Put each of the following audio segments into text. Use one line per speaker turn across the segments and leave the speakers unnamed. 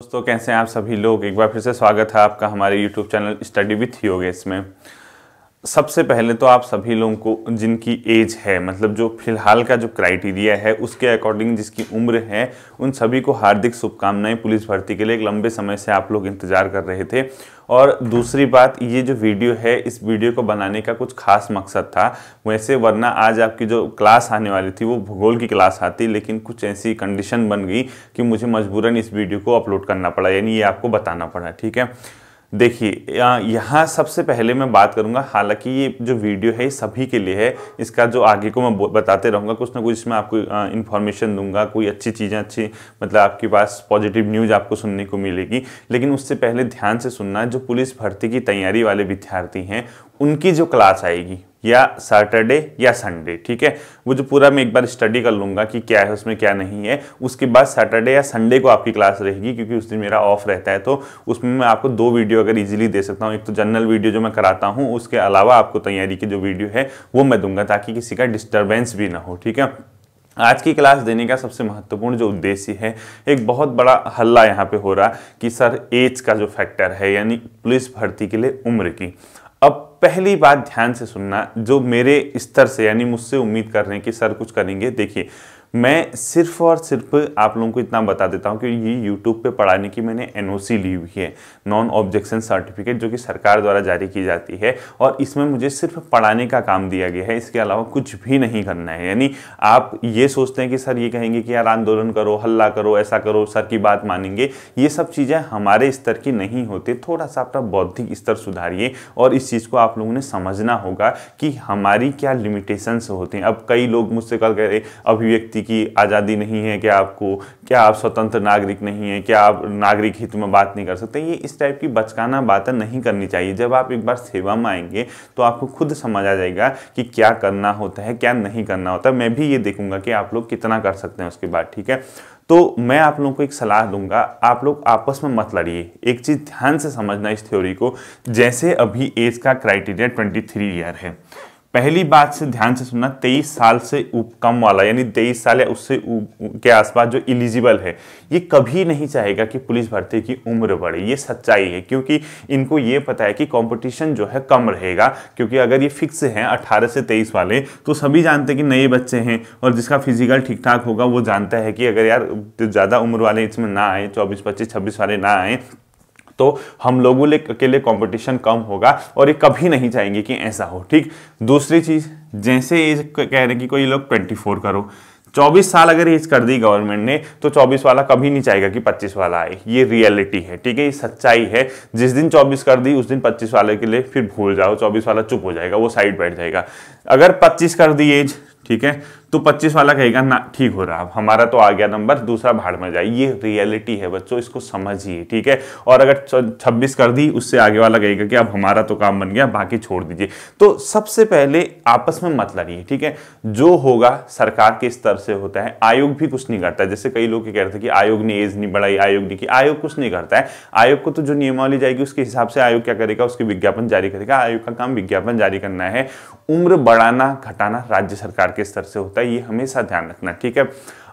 दोस्तों कैसे हैं आप सभी लोग। एक बार फिर से स्वागत है आपका हमारे YouTube channel study with Yogesh में। सबसे पहले तो आप सभी लोगों को जिनकी एज है, मतलब जो फिलहाल का जो क्राइटेरिया है उसके अकॉर्डिंग जिसकी उम्र है, उन सभी को हार्दिक शुभकामनाएं पुलिस भर्ती के लिए। एक लंबे समय से आप लोग इंतजार कर रहे थे। और दूसरी बात, ये जो वीडियो है, इस वीडियो को बनाने का कुछ खास मकसद था वैसे, वरना आज आपकी जो क्लास आने वाली थी वो भूगोल की क्लास आती, लेकिन कुछ ऐसी कंडीशन बन गई कि मुझे मजबूरन इस वीडियो को अपलोड करना पड़ा, यानी ये आपको बताना पड़ा। ठीक है, देखिए यहाँ सबसे पहले मैं बात करूंगा, हालांकि ये जो वीडियो है सभी के लिए है, इसका जो आगे को मैं बताते रहूँगा, कुछ ना कुछ इसमें आपको इन्फॉर्मेशन दूंगा, कोई अच्छी चीज़ें मतलब आपके पास पॉजिटिव न्यूज़ आपको सुनने को मिलेगी। लेकिन उससे पहले ध्यान से सुनना, जो पुलिस भर्ती की तैयारी वाले विद्यार्थी हैं उनकी जो क्लास आएगी या सैटरडे या संडे, ठीक है, वो जो पूरा मैं एक बार स्टडी कर लूँगा कि क्या है उसमें क्या नहीं है, उसके बाद सैटरडे या संडे को आपकी क्लास रहेगी, क्योंकि उस दिन मेरा ऑफ रहता है। तो उसमें मैं आपको 2 वीडियो अगर इजीली दे सकता हूँ, एक तो जनरल वीडियो जो मैं कराता हूँ, उसके अलावा आपको तैयारी की जो वीडियो है वो मैं दूंगा, ताकि किसी का डिस्टर्बेंस भी ना हो। ठीक है, आज की क्लास देने का सबसे महत्वपूर्ण जो उद्देश्य है, एक बहुत बड़ा हल्ला यहाँ पे हो रहा कि सर एज का जो फैक्टर है, यानी पुलिस भर्ती के लिए उम्र की। अब पहली बात ध्यान से सुनना, जो मेरे स्तर से यानी मुझसे उम्मीद कर रहे हैं कि सर कुछ करेंगे, देखिए मैं सिर्फ और सिर्फ आप लोगों को इतना बता देता हूं कि ये YouTube पे पढ़ाने की मैंने NOC ली हुई है, नॉन ऑब्जेक्शन सर्टिफिकेट, जो कि सरकार द्वारा जारी की जाती है, और इसमें मुझे सिर्फ पढ़ाने का काम दिया गया है, इसके अलावा कुछ भी नहीं करना है। यानी आप ये सोचते हैं कि सर ये कहेंगे कि यार आंदोलन करो, हल्ला करो, ऐसा करो, सर की बात मानेंगे, ये सब चीज़ें हमारे स्तर की नहीं होती। थोड़ा सा अपना बौद्धिक स्तर सुधारिए, और इस चीज़ को आप लोगों ने समझना होगा कि हमारी क्या लिमिटेशंस होती हैं। अब कई लोग मुझसे कल कह रहे अभिव्यक्ति की आज़ादी नहीं है क्या आपको, क्या आप स्वतंत्र नागरिक नहीं है, क्या आप नागरिक हित में बात नहीं कर सकते, ये इस टाइप की बचकाना बातें नहीं करनी चाहिए। जब आप एक बार सेवा में आएंगे तो आपको खुद समझ आ जाएगा कि क्या करना होता है, क्या नहीं करना होता है। मैं भी ये देखूंगा कि आप लोग कितना कर सकते हैं उसके बाद। ठीक है, तो मैं आप लोगों को एक सलाह दूंगा, आप लोग आपस में मत लड़िए। एक चीज ध्यान से समझना इस थ्योरी को, जैसे अभी एज का क्राइटेरिया 23 ईयर है, पहली बात से ध्यान से सुनना, 23 साल से कम वाला, यानी 23 साल या उससे के आसपास जो एलिजिबल है, ये कभी नहीं चाहेगा कि पुलिस भर्ती की उम्र बढ़े। ये सच्चाई है, क्योंकि इनको ये पता है कि कंपटीशन जो है कम रहेगा, क्योंकि अगर ये फिक्स हैं 18 से 23 वाले, तो सभी जानते हैं कि नए बच्चे हैं, और जिसका फिजिकल ठीक ठाक होगा वो जानता है कि अगर यार ज़्यादा उम्र वाले इसमें ना आए, 24, 25, 26 वाले ना आए, तो हम लोगों के लिए कंपटीशन कम होगा, और ये कभी नहीं चाहेंगे कि ऐसा हो। ठीक, दूसरी चीज़, जैसे एज कह रहे हैं कि कोई लोग 24 करो, 24 साल अगर एज कर दी गवर्नमेंट ने, तो 24 वाला कभी नहीं चाहेगा कि 25 वाला आए। ये रियलिटी है, ठीक है, ये सच्चाई है। जिस दिन 24 कर दी उस दिन 25 वाले के लिए फिर भूल जाओ, 24 वाला चुप हो जाएगा, वो साइड बैठ जाएगा। अगर 25 कर दी एज, ठीक है, तो 25 वाला कहेगा ना ठीक हो रहा, हमारा तो आ गया नंबर, दूसरा भाड़ में जाए। ये रियलिटी है बच्चों, इसको समझिए। ठीक है, और अगर 26 कर दी, उससे आगे वाला कहेगा कि अब हमारा तो काम बन गया, बाकी छोड़ दीजिए। तो सबसे पहले आपस में मत लड़िए। ठीक है, जो होगा सरकार के स्तर से होता है, आयोग भी कुछ नहीं करता है। जैसे कई लोग कह रहे थे कि आयोग ने एज नहीं बढ़ाई, आयोग ने की, आयोग कुछ नहीं करता है। आयोग को तो जो नियमावली जाएगी उसके हिसाब से आयोग क्या करेगा, उसके विज्ञापन जारी करेगा। आयोग का काम विज्ञापन जारी करना है। उम्र बढ़ाना घटाना राज्य सरकार के स्तर से होता है, ये हमेशा ध्यान रखना। ठीक है,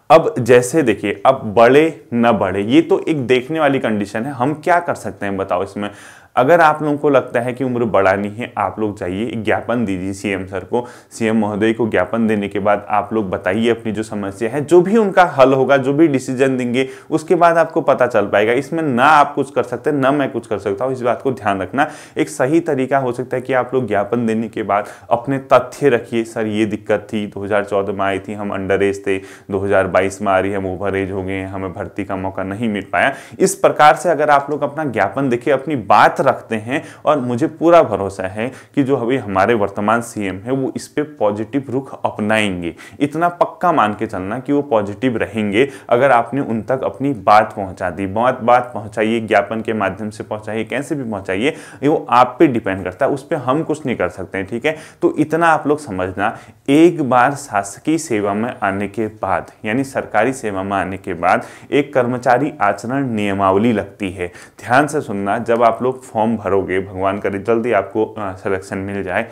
अब जैसे देखिए, अब बढ़े न बढ़े ये तो एक देखने वाली कंडीशन है, हम क्या कर सकते हैं बताओ इसमें। अगर आप लोगों को लगता है कि उम्र बढ़ानी है, आप लोग जाइए ज्ञापन दीजिए सीएम सर को। सीएम महोदय को ज्ञापन देने के बाद आप लोग बताइए अपनी जो समस्या है, जो भी उनका हल होगा, जो भी डिसीजन देंगे, उसके बाद आपको पता चल पाएगा। इसमें ना आप कुछ कर सकते हैं, ना मैं कुछ कर सकता हूँ, इस बात को ध्यान रखना। एक सही तरीका हो सकता है कि आप लोग ज्ञापन देने के बाद अपने तथ्य रखिए, सर ये दिक्कत थी, 2014 में आई थी, हम अंडर एज थे, 2022 में आ रही है, हम ओवर एज हो गए, हमें भर्ती का मौका नहीं मिल पाया। इस प्रकार से अगर आप लोग अपना ज्ञापन देखिए, अपनी बात रखते हैं, और मुझे पूरा भरोसा है कि जो अभी हमारे वर्तमान सीएम है वो इस पे पॉजिटिव रुख अपनाएंगे। इतना पक्का मान के चलना कि वो पॉजिटिव रहेंगे, अगर आपने उन तक अपनी बात पहुंचा दी। बात पहुंचाइए, ज्ञापन के माध्यम से पहुंचाइए, कैसे भी पहुंचाइए, वो आप पे डिपेंड करता है, उस पर हम कुछ नहीं कर सकते हैं। ठीक है, तो इतना आप लोग समझना। एक बार शासकीय सेवा में आने के बाद, यानी सरकारी सेवा में आने के बाद, एक कर्मचारी आचरण नियमावली लगती है। ध्यान से सुनना, जब आप लोग फॉर्म भरोगे, भगवान करे जल्दी आपको सिलेक्शन मिल जाए,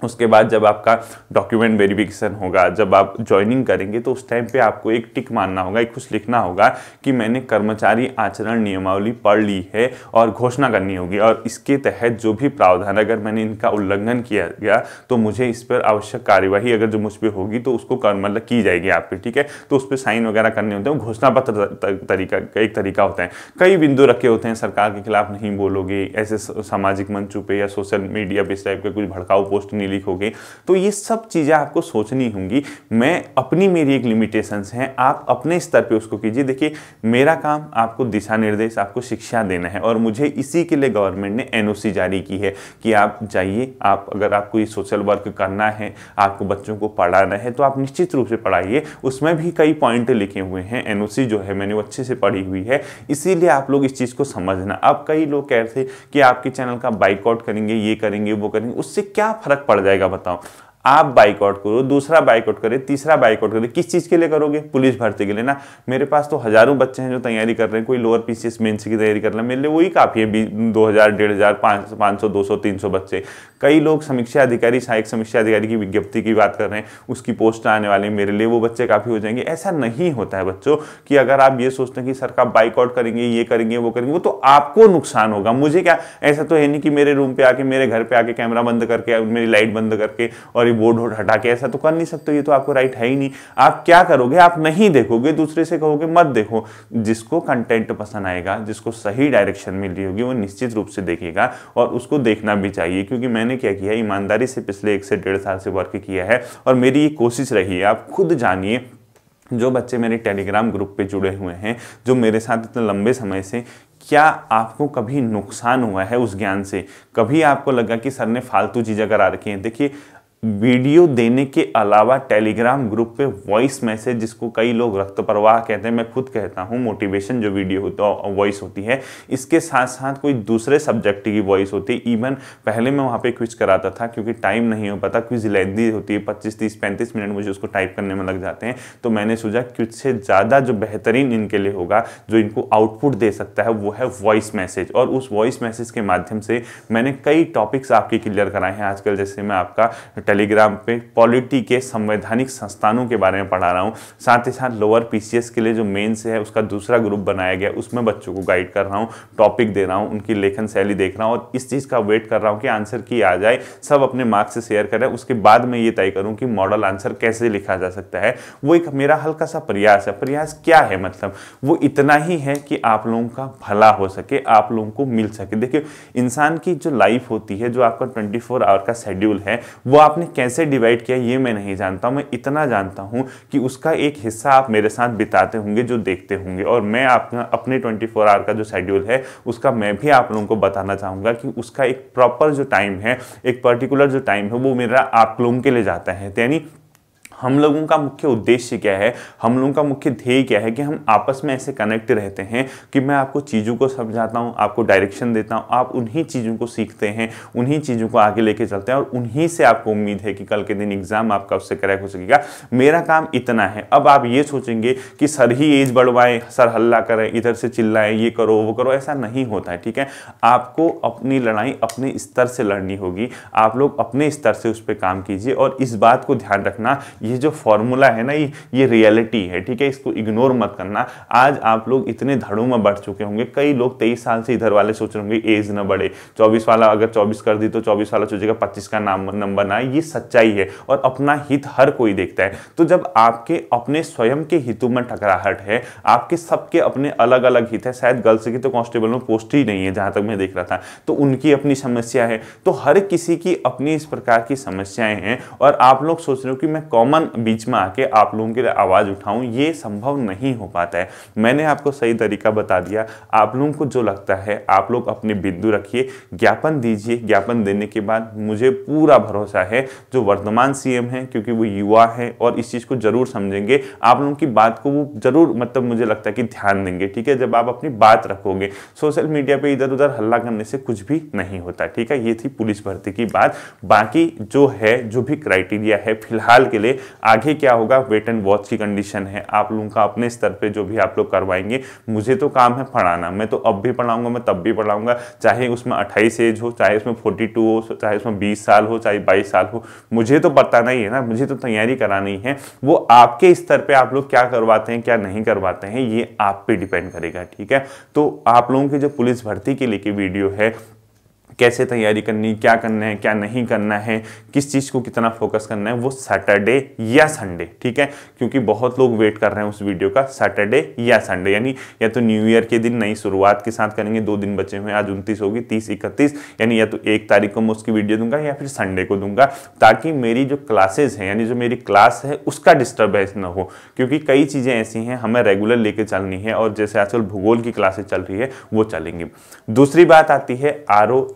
उसके बाद जब आपका डॉक्यूमेंट वेरिफिकेशन होगा, जब आप ज्वाइनिंग करेंगे, तो उस टाइम पे आपको एक टिक मारना होगा, एक कुछ लिखना होगा कि मैंने कर्मचारी आचरण नियमावली पढ़ ली है और घोषणा करनी होगी, और इसके तहत जो भी प्रावधान अगर मैंने इनका उल्लंघन किया गया तो मुझे इस पर आवश्यक कार्यवाही अगर जो मुझ पर होगी तो उसको मतलब की जाएगी आप पे, ठीक है। तो उस पर साइन वगैरह करने होते हैं। घोषणा पत्र तरीका एक तरीका होता है, कई बिंदु रखे होते हैं, सरकार के खिलाफ नहीं बोलोगे, ऐसे सामाजिक मंचों पे या सोशल मीडिया पे इस टाइप के कुछ भड़काऊ पोस्ट नहीं लिखोगे। तो ये सब चीज़ें आपको सोचनी होंगी। मेरी एक लिमिटेशंस हैं, आप अपने स्तर पे उसको कीजिए। देखिए, मेरा काम आपको दिशा निर्देश, आपको शिक्षा देना है, और मुझे इसी के लिए गवर्नमेंट ने एनओसी जारी की है कि आप जाइए, आप अगर आपको ये सोशल वर्क करना है, आपको बच्चों को पढ़ाना है, तो आप निश्चित रूप से पढ़ाइए। उसमें भी कई पॉइंट लिखे हुए हैं, एनओसी जो है मैंने वो अच्छे से पढ़ी हुई है, इसीलिए आप लोग इस चीज़ को समझना। अब कई लोग कह रहे थे कि आपके चैनल का बाइकआउट करेंगे, ये करेंगे, वो करेंगे, उससे क्या फर्क पड़ जाएगा बताओ। आप बाइकआउट करो, दूसरा बाइकआउट करे, तीसरा बाइकआउट करे, किस चीज़ के लिए करोगे? पुलिस भर्ती के लिए ना। मेरे पास तो हजारों बच्चे हैं जो तैयारी कर रहे हैं, कोई लोअर पीसीएस मेंस की तैयारी कर रहे हैं, मेरे लिए वही काफ़ी है। 2000, 1500, 500, 200, 300 बच्चे। कई लोग समीक्षा अधिकारी, सहायक समीक्षा अधिकारी की विज्ञप्ति की बात कर रहे हैं, उसकी पोस्ट आने वाले, मेरे लिए वो बच्चे काफ़ी हो जाएंगे। ऐसा नहीं होता है बच्चों कि अगर आप ये सोचते हैं कि सरकार बाइकआउट करेंगे, ये करेंगे, वो करेंगे, वो तो आपको नुकसान होगा, मुझे क्या। ऐसा तो है नहीं कि मेरे रूम पे आके, मेरे घर पे आके कैमरा बंद करके, मेरी लाइट बंद करके और ये बोर्ड हटा के, ऐसा तो कर नहीं सकते, ये तो आपको राइट है ही नहीं। आप क्या करोगे? आप नहीं देखोगे, दूसरे से कहोगे मत देखो। जिसको कंटेंट पसंद आएगा, जिसको सही डायरेक्शन मिल रही होगी, वो निश्चित रूप से देखेगा, और उसको देखना भी चाहिए। क्योंकि मैंने क्या किया, ईमानदारी से पिछले 1 से 1.5 साल से वर्क किया है, और मेरी ये कोशिश रही है। आप खुद जानिए, जो बच्चे मेरे टेलीग्राम ग्रुप पे जुड़े हुए हैं, जो मेरे साथ इतने लंबे समय से, क्या आपको कभी नुकसान हुआ है उस ज्ञान से? कभी आपको लगा कि सर ने फालतू चीज़ें करा रखी हैं? देखिए, वीडियो देने के अलावा टेलीग्राम ग्रुप पे वॉइस मैसेज, जिसको कई लोग रक्त प्रवाह कहते हैं, मैं खुद कहता हूँ मोटिवेशन जो वीडियो होता है, वॉइस होती है, इसके साथ साथ कोई दूसरे सब्जेक्ट की वॉइस होती है। इवन पहले मैं वहाँ पे क्विज कराता था, क्योंकि टाइम नहीं हो पाता, क्विज लेंदी होती है, 25, 30, 35 मिनट मुझे उसको टाइप करने में लग जाते हैं। तो मैंने सोचा क्विज से ज़्यादा जो बेहतरीन इनके लिए होगा, जो इनको आउटपुट दे सकता है, वो है वॉइस मैसेज। और उस वॉइस मैसेज के माध्यम से मैंने कई टॉपिक्स आपके क्लियर कराए हैं। आजकल जैसे मैं आपका टेलीग्राम पे पॉलिटी के संवैधानिक संस्थानों के बारे में पढ़ा रहा हूँ, साथ ही साथ लोअर पीसीएस के लिए जो मेंस है उसका दूसरा ग्रुप बनाया गया, उसमें बच्चों को गाइड कर रहा हूँ, टॉपिक दे रहा हूँ, उनकी लेखन शैली देख रहा हूँ, और इस चीज़ का वेट कर रहा हूँ कि आंसर की आ जाए, सब अपने मार्क्स से शेयर करें। उसके बाद मैं ये तय करूँ कि मॉडल आंसर कैसे लिखा जा सकता है। वो एक मेरा हल्का सा प्रयास है। प्रयास क्या है? मतलब वो इतना ही है कि आप लोगों का भला हो सके, आप लोगों को मिल सके। देखिए, इंसान की जो लाइफ होती है, जो आपका 24 आवर का शेड्यूल है, वो आपने कैसे डिवाइड किया ये मैं नहीं जानता हूं। मैं इतना जानता हूं कि उसका एक हिस्सा आप मेरे साथ बिताते होंगे, जो देखते होंगे, और मैं अपने 24 आवर का जो शेड्यूल है उसका मैं भी आप लोगों को बताना चाहूंगा कि उसका एक प्रॉपर जो टाइम है, एक पर्टिकुलर जो टाइम है, वो मेरा आप लोगों के लिए जाता है। यानी हम लोगों का मुख्य उद्देश्य क्या है, हम लोगों का मुख्य ध्येय क्या है कि हम आपस में ऐसे कनेक्ट रहते हैं कि मैं आपको चीज़ों को समझाता हूं, आपको डायरेक्शन देता हूं, आप उन्हीं चीज़ों को सीखते हैं, उन्हीं चीज़ों को आगे लेके चलते हैं, और उन्हीं से आपको उम्मीद है कि कल के दिन एग्जाम आपका उससे क्रैक हो सकेगा। मेरा काम इतना है। अब आप ये सोचेंगे कि सर ही एज बढ़वाएं, सर हल्ला करें, इधर से चिल्लाएं, ये करो वो करो, ऐसा नहीं होता है, ठीक है। आपको अपनी लड़ाई अपने स्तर से लड़नी होगी, आप लोग अपने स्तर से उस पर काम कीजिए। और इस बात को ध्यान रखना, ये जो फॉर्मूला है ना, ये रियलिटी है, ठीक है, इसको इग्नोर मत करना। आज आप लोग इतने धड़ों में बढ़ चुके होंगे, कई लोग 23 साल से इधर वाले सोच रहे होंगे एज ना बढ़े, 24 वाला अगर 24 कर दी तो 24 वाला सोचेगा 25 का नंबर ना। ये सच्चाई है, और अपना हित हर कोई देखता है। तो जब आपके अपने स्वयं के हितों में टकराहट है, आपके सबके अपने अलग अलग हित है, शायद गर्ल्स की तो कांस्टेबल में पोस्ट ही नहीं है जहां तक मैं देख रहा था, तो उनकी अपनी समस्या है, तो हर किसी की अपनी इस प्रकार की समस्याएं हैं, और आप लोग सोच रहे हो कि मैं कॉमन बीच में आके आप लोगों के लिए आवाज उठाऊं, ये संभव नहीं हो पाता है। मैंने आपको सही तरीका बता दिया। आप लोगों को जो लगता है, आप लोग अपने बिंदु रखिए, ज्ञापन दीजिए। ज्ञापन देने के बाद मुझे पूरा भरोसा है जो वर्तमान सीएम है, क्योंकि वो युवा है और इस चीज को जरूर समझेंगे, आप लोगों की बात को वो जरूर, मतलब मुझे लगता है कि ध्यान देंगे, ठीक है। जब आप अपनी बात रखोगे, सोशल मीडिया पे इधर उधर हल्ला करने से कुछ भी नहीं होता, ठीक है। ये थी पुलिस भर्ती की बात। बाकी जो है, जो भी क्राइटेरिया है फिलहाल के लिए, आगे क्या होगा वेट एंड वॉच की कंडीशन है। आप लोगों का अपने स्तर पे जो भी आप लोग करवाएंगे, मुझे तो काम है पढ़ाना, मैं तो अब भी पढ़ाऊंगा, मैं तब भी पढ़ाऊंगा, चाहे उसमें 28 एज हो, चाहे उसमें 42 हो, चाहे उसमें 20 साल हो, चाहे 22 साल हो, मुझे तो बताना ही है ना, मुझे तो तैयारी करानी है। वो आपके स्तर पे आप लोग क्या करवाते हैं क्या नहीं करवाते हैं ये आप पे डिपेंड करेगा, ठीक है। तो आप लोगों की जो पुलिस भर्ती के लिए की वीडियो है, कैसे तैयारी करनी, क्या करना है क्या नहीं करना है, किस चीज़ को कितना फोकस करना है, वो सैटरडे या संडे, ठीक है, क्योंकि बहुत लोग वेट कर रहे हैं उस वीडियो का, सैटरडे या संडे, यानी या तो न्यू ईयर के दिन नई शुरुआत के साथ करेंगे, 2 दिन बचे हुए हैं, आज 29 होगी, 30 31, यानी या तो 1 तारीख को मैं उसकी वीडियो दूंगा या फिर संडे को दूंगा, ताकि मेरी जो क्लासेज हैं यानी जो मेरी क्लास है उसका डिस्टर्बेंस ना हो, क्योंकि कई चीज़ें ऐसी हैं हमें रेगुलर लेके चलनी है, और जैसे आजकल भूगोल की क्लासेज चल रही है वो चलेंगी। दूसरी बात आती है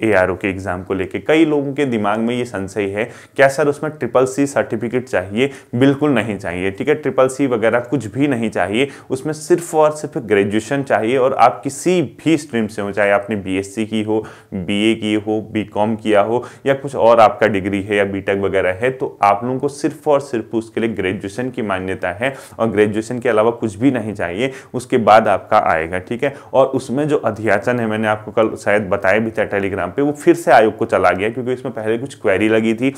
ARO के एग्जाम को लेके, कई लोगों के दिमाग में ये संशय है, क्या सर उसमें CCC सर्टिफिकेट चाहिए? बिल्कुल नहीं चाहिए, ठीक है, CCC वगैरह कुछ भी नहीं चाहिए, उसमें सिर्फ और सिर्फ ग्रेजुएशन चाहिए, और आप किसी भी स्ट्रीम से हो, चाहे आपने BSc की हो, BA की हो, BCom किया हो, या कुछ और आपका डिग्री है या BTech वगैरह है, तो आप लोगों को सिर्फ और सिर्फ उसके लिए ग्रेजुएशन की मान्यता है, और ग्रेजुएशन के अलावा कुछ भी नहीं चाहिए, उसके बाद आपका आएगा, ठीक है। और उसमें जो अध्याचन है, मैंने आपको कल शायद बताया भी था टेलीग्राम पे, वो फिर से आयोग को चला गया, क्योंकि इसमें पहले कुछ क्वेरी लगी थी,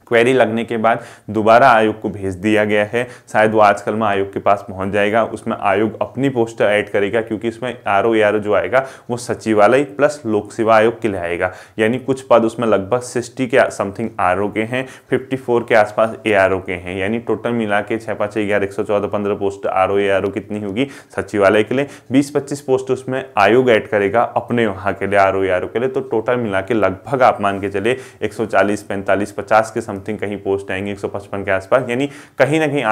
क्वेरी लगने के बाद दोबारा आयोग को भेज दिया गया है, शायद वो आजकल में आयोग के पास पहुंच जाएगा, उसमें आयोग अपनी पोस्ट ऐड करेगा, क्योंकि इसमें ARO जो आएगा वो सचिवालय प्लस लोक सेवा आयोग के लिए आएगा, यानी कुछ पद उसमें लगभग 60 के समथिंग ARO के हैं, 54 के आसपास ARO के हैं, यानी टोटल मिला के 6 5 11 114 15 पोस्ट ARO कितनी होगी सचिवालय के लिए, 20-25 पोस्ट उसमें आयोग ऐड करेगा अपने वहाँ के लिए ARO के लिए, तो टोटल मिला के लगभग आप मान के चले 140 45 50 के समथिंग कहीं पोस्ट आएंगे, 155 के आसपास, यानी कहीं ना कहीं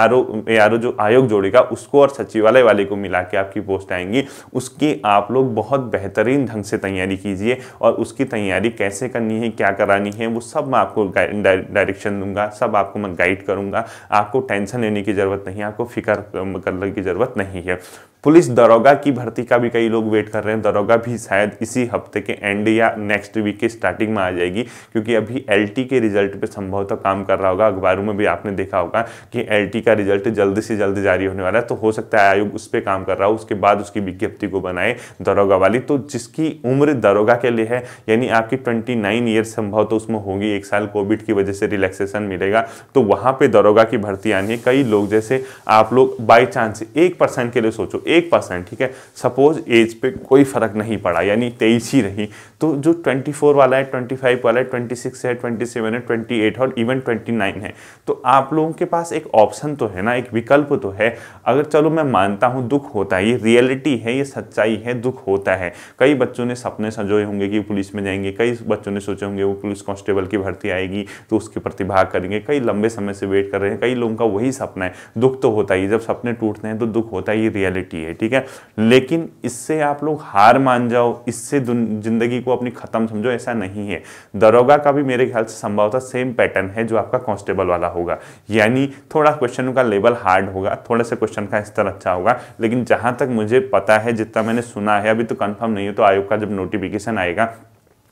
ARO जो आयोग जोड़ेगा उसको और सचिवालय वाले को मिला के आपकी पोस्ट आएंगी। उसकी आप लोग बहुत बेहतरीन ढंग से तैयारी कीजिए, और उसकी तैयारी कैसे करनी है क्या करानी है वो सब मैं आपको डायरेक्शन दूंगा, सब आपको मैं गाइड करूंगा, आपको टेंशन लेने की जरूरत नहीं है, आपको फिक्र करने की जरूरत नहीं है। पुलिस दरोगा की भर्ती का भी कई लोग वेट कर रहे हैं, दरोगा भी शायद इसी हफ्ते के एंड या नेक्स्ट वीक के स्टार्टिंग में आ जाएगी, क्योंकि अभी LT के रिजल्ट पे संभवतः काम कर रहा होगा, अखबारों में भी आपने देखा होगा कि LT का रिजल्ट जल्दी से जल्दी जारी होने वाला है, तो हो सकता है आयोग उस पर काम कर रहा हो, उसके बाद उसकी विज्ञप्ति को बनाए दरोगा वाली। तो जिसकी उम्र दरोगा के लिए है, यानी आपकी 29 ईयर संभव तो उसमें होगी, 1 साल कोविड की वजह से रिलैक्सेशन मिलेगा, तो वहां पे दरोगा की भर्ती आनी है। कई लोग जैसे आप लोग बाई चांस 1% के लिए सोचो, 1%, ठीक है, सपोज एज पे कोई फर्क नहीं पड़ा, यानी 23 ही रही, तो जो 24 वाला है, 25 वाला है, 26 है, 27 है, 28 और इवन 29 है, तो आप लोगों के पास एक ऑप्शन तो है ना, एक विकल्प तो है। अगर चलो मैं मानता हूं दुख होता है, ये रियलिटी है, ये सच्चाई है, दुख होता है, कई बच्चों ने सपने संजोए होंगे कि पुलिस में जाएंगे, कई बच्चों ने सोचे होंगे वो पुलिस कांस्टेबल की भर्ती आएगी तो उसके प्रतिभाग करेंगे, कई लंबे समय से वेट कर रहे हैं, कई लोगों का वही सपना है। दुख तो होता ही, जब सपने टूटते हैं तो दुख होता है, ये रियलिटी है, ठीक है। लेकिन इससे आप लोग हार मान जाओ, इससे जिंदगी को अपनी खत्म समझो, ऐसा नहीं है। दरोगा का भी मेरे ख्याल से संभवतः सेम पैटर्न है जो आपका कांस्टेबल वाला होगा, यानी थोड़ा क्वेश्चन का लेवल हार्ड होगा, थोड़ा सा क्वेश्चन का स्तर अच्छा होगा, लेकिन जहां तक मुझे पता है, जितना मैंने सुना है, अभी तो कंफर्म नहीं है, तो आयोग का जब नोटिफिकेशन आएगा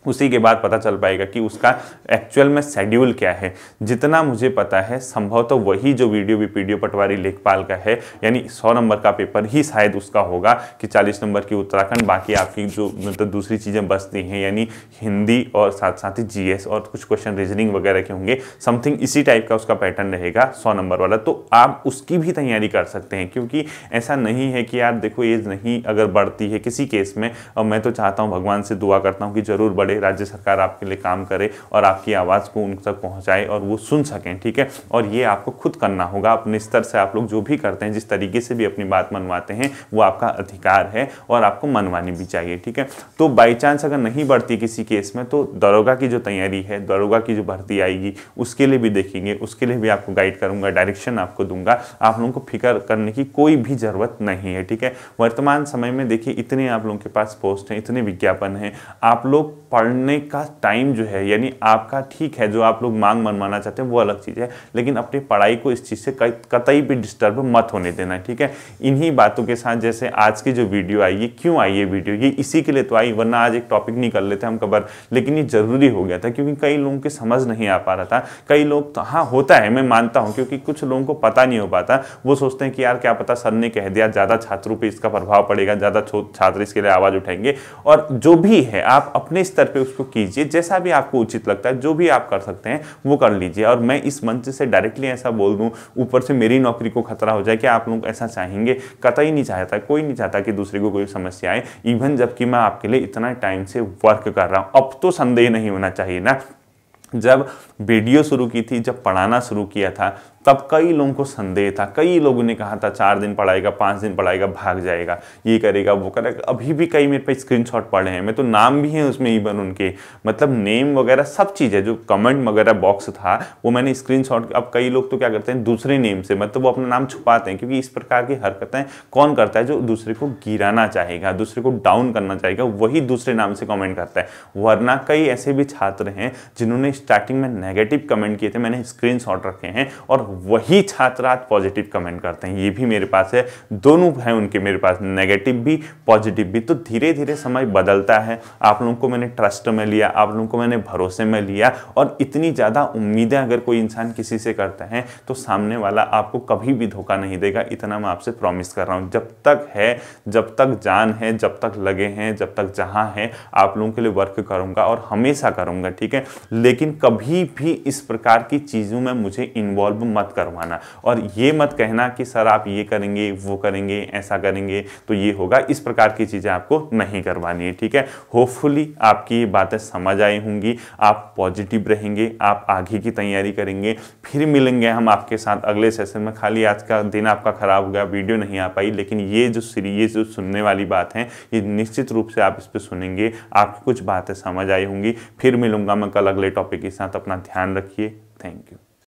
उसी के बाद पता चल पाएगा कि उसका एक्चुअल में शेड्यूल क्या है। जितना मुझे पता है संभव तो वही जो वीडियो पीडीओ पटवारी लेखपाल का है, यानी 100 नंबर का पेपर ही शायद उसका होगा कि 40 नंबर की उत्तराखंड, बाकी आपकी जो मतलब दूसरी चीज़ें बचती हैं, यानी हिंदी और साथ साथ ही GS और कुछ क्वेश्चन रीजनिंग वगैरह के होंगे, समथिंग इसी टाइप का उसका पैटर्न रहेगा 100 नंबर वाला। तो आप उसकी भी तैयारी कर सकते हैं, क्योंकि ऐसा नहीं है कि यार देखो एज नहीं अगर बढ़ती है किसी केस में, और मैं तो चाहता हूँ, भगवान से दुआ करता हूँ कि जरूर बढ़े, राज्य सरकार आपके लिए काम करे और आपकी आवाज़ को उन तक पहुंचाए और वो सुन सकें, ठीक है। और ये आपको खुद करना होगा अपने स्तर से। आप लोग जो भी करते हैं, जिस तरीके से भी अपनी बात मनवाते हैं, वो आपका अधिकार है और आपको मनवानी भी चाहिए, ठीक है। तो बाई चांस अगर नहीं बढ़ती किसी केस में, तो दरोगा की जो तैयारी है, दरोगा की जो भर्ती आएगी, उसके लिए भी देखेंगे, उसके लिए भी आपको गाइड करूंगा, डायरेक्शन आपको दूंगा। आप लोगों को फिक्र करने की कोई भी जरूरत नहीं है, ठीक है। वर्तमान समय में देखिए, इतने आप लोगों के पास पोस्ट हैं, इतने विज्ञापन हैं, आप लोग पढ़ने का टाइम जो है, यानी आपका ठीक है जो आप लोग मांग मनवाना चाहते हैं वो अलग चीज़ है, लेकिन अपनी पढ़ाई को इस चीज़ से कतई भी डिस्टर्ब मत होने देना, ठीक है। इन्हीं बातों के साथ जैसे आज की जो वीडियो आई, ये क्यों आई ये वीडियो, ये इसी के लिए तो आई, वरना आज एक टॉपिक नहीं कर लेते हम कवर, लेकिन ये जरूरी हो गया था क्योंकि कई लोगों के समझ नहीं आ पा रहा था। कई लोग तो हाँ होता है, मैं मानता हूँ, क्योंकि कुछ लोगों को पता नहीं हो पाता, वो सोचते हैं कि यार क्या पता सर ने कह दिया, ज़्यादा छात्रों पर इसका प्रभाव पड़ेगा, ज़्यादा छात्र इसके लिए आवाज़ उठाएंगे। और जो भी है आप अपने स्तर पे उसको कीजिए, जैसा भी आपको उचित लगता है, जो भी आप कर सकते हैं वो कर लीजिए। और मैं इस मंच से डायरेक्टली ऐसा बोल दूं, ऊपर से मेरी नौकरी को खतरा हो जाए कि आप लोग ऐसा चाहेंगे, कतई नहीं चाहता, कोई नहीं चाहता कि दूसरे को कोई समस्या आए, इवन जबकि मैं आपके लिए इतना टाइम से वर्क कर रहा हूं। अब तो संदेह नहीं होना चाहिए ना। जब वीडियो शुरू की थी, जब पढ़ाना शुरू किया था, तब कई लोगों को संदेह था, कई लोगों ने कहा था 4 दिन पढ़ाएगा, 5 दिन पढ़ाएगा, भाग जाएगा, ये करेगा वो करेगा। अभी भी कई मेरे पे स्क्रीनशॉट पड़े हैं, मैं तो नाम भी हैं उसमें, इवन उनके मतलब नेम वगैरह सब चीज़ है, जो कमेंट वगैरह बॉक्स था वो मैंने स्क्रीनशॉट। अब कई लोग तो क्या करते हैं दूसरे नेम से, मतलब वो अपना नाम छुपाते हैं, क्योंकि इस प्रकार की हरकतें कौन करता है? जो दूसरे को गिराना चाहेगा, दूसरे को डाउन करना चाहेगा, वही दूसरे नाम से कमेंट करता है। वरना कई ऐसे भी छात्र हैं जिन्होंने स्टार्टिंग में नेगेटिव कमेंट किए थे, मैंने स्क्रीनशॉट रखे हैं, और वही छात्र आज पॉजिटिव कमेंट करते हैं। ये भी मेरे पास है, दोनों हैं उनके मेरे पास, नेगेटिव भी पॉजिटिव भी। तो धीरे धीरे समय बदलता है। आप लोगों को मैंने ट्रस्ट में लिया, आप लोगों को मैंने भरोसे में लिया, और इतनी ज़्यादा उम्मीदें अगर कोई इंसान किसी से करता है तो सामने वाला आपको कभी भी धोखा नहीं देगा, इतना मैं आपसे प्रॉमिस कर रहा हूँ। जब तक है, जब तक जान है, जब तक लगे हैं, जब तक जहाँ है, आप लोगों के लिए वर्क करूँगा और हमेशा करूँगा, ठीक है। लेकिन कभी भी इस प्रकार की चीज़ों में मुझे इन्वॉल्व मत करवाना, और ये मत कहना कि सर आप ये करेंगे, वो करेंगे, ऐसा करेंगे तो ये होगा, इस प्रकार की चीज़ें आपको नहीं करवानी है, ठीक है। होपफुली आपकी ये बातें समझ आई होंगी, आप पॉजिटिव रहेंगे, आप आगे की तैयारी करेंगे। फिर मिलेंगे हम आपके साथ अगले सेशन में। खाली आज का दिन आपका खराब हो गया, वीडियो नहीं आ पाई, लेकिन ये जो सीरीज जो सुनने वाली बात है, ये निश्चित रूप से आप इस पर सुनेंगे, आपको कुछ बातें समझ आई होंगी। फिर मिलूंगा मैं कल अगले टॉपिक के साथ। अपना ध्यान रखिए। Thank you.